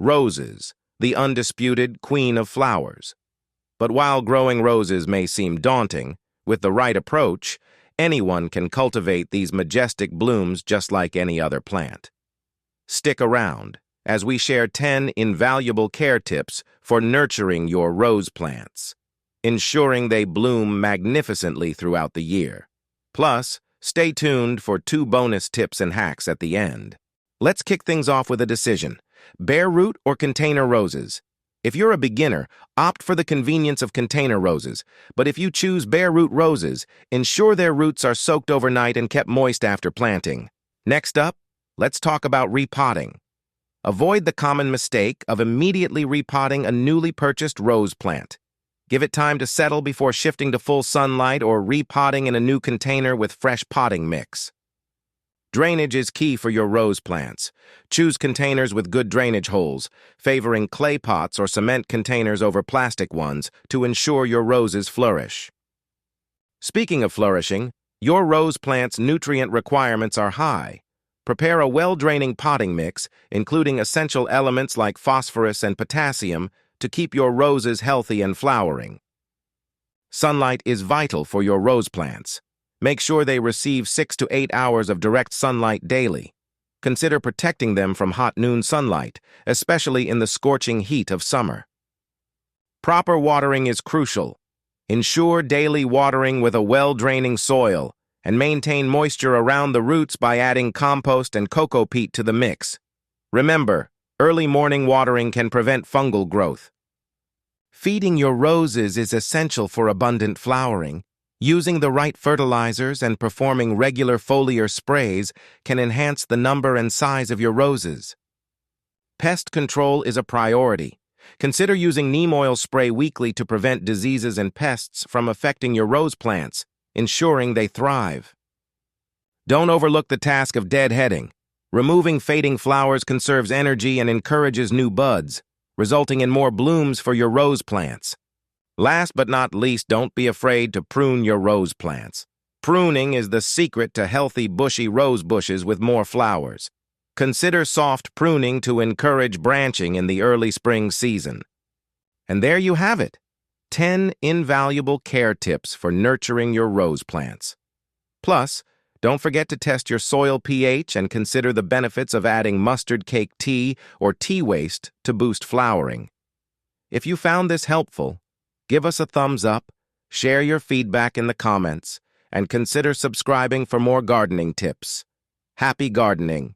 Roses, the undisputed queen of flowers. But while growing roses may seem daunting, with the right approach, anyone can cultivate these majestic blooms just like any other plant. Stick around as we share 10 invaluable care tips for nurturing your rose plants, ensuring they bloom magnificently throughout the year. Plus, stay tuned for 2 bonus tips and hacks at the end. Let's kick things off with a decision: bare root or container roses? If you're a beginner, opt for the convenience of container roses, but if you choose bare root roses, ensure their roots are soaked overnight and kept moist after planting. Next up, let's talk about repotting. Avoid the common mistake of immediately repotting a newly purchased rose plant. Give it time to settle before shifting to full sunlight or repotting in a new container with fresh potting mix. Drainage is key for your rose plants. Choose containers with good drainage holes, favoring clay pots or cement containers over plastic ones to ensure your roses flourish. Speaking of flourishing, your rose plant's nutrient requirements are high. Prepare a well-draining potting mix, including essential elements like phosphorus and potassium, to keep your roses healthy and flowering. Sunlight is vital for your rose plants. Make sure they receive 6 to 8 hours of direct sunlight daily. Consider protecting them from hot noon sunlight, especially in the scorching heat of summer. Proper watering is crucial. Ensure daily watering with a well-draining soil, and maintain moisture around the roots by adding compost and coco peat to the mix. Remember, early morning watering can prevent fungal growth. Feeding your roses is essential for abundant flowering. Using the right fertilizers and performing regular foliar sprays can enhance the number and size of your roses. Pest control is a priority. Consider using neem oil spray weekly to prevent diseases and pests from affecting your rose plants, ensuring they thrive. Don't overlook the task of deadheading. Removing fading flowers conserves energy and encourages new buds, resulting in more blooms for your rose plants. Last but not least, don't be afraid to prune your rose plants. Pruning is the secret to healthy, bushy rose bushes with more flowers. Consider soft pruning to encourage branching in the early spring season. And there you have it, 10 invaluable care tips for nurturing your rose plants. Plus, don't forget to test your soil pH and consider the benefits of adding mustard cake tea or tea waste to boost flowering. If you found this helpful, give us a thumbs up, share your feedback in the comments, and consider subscribing for more gardening tips. Happy gardening!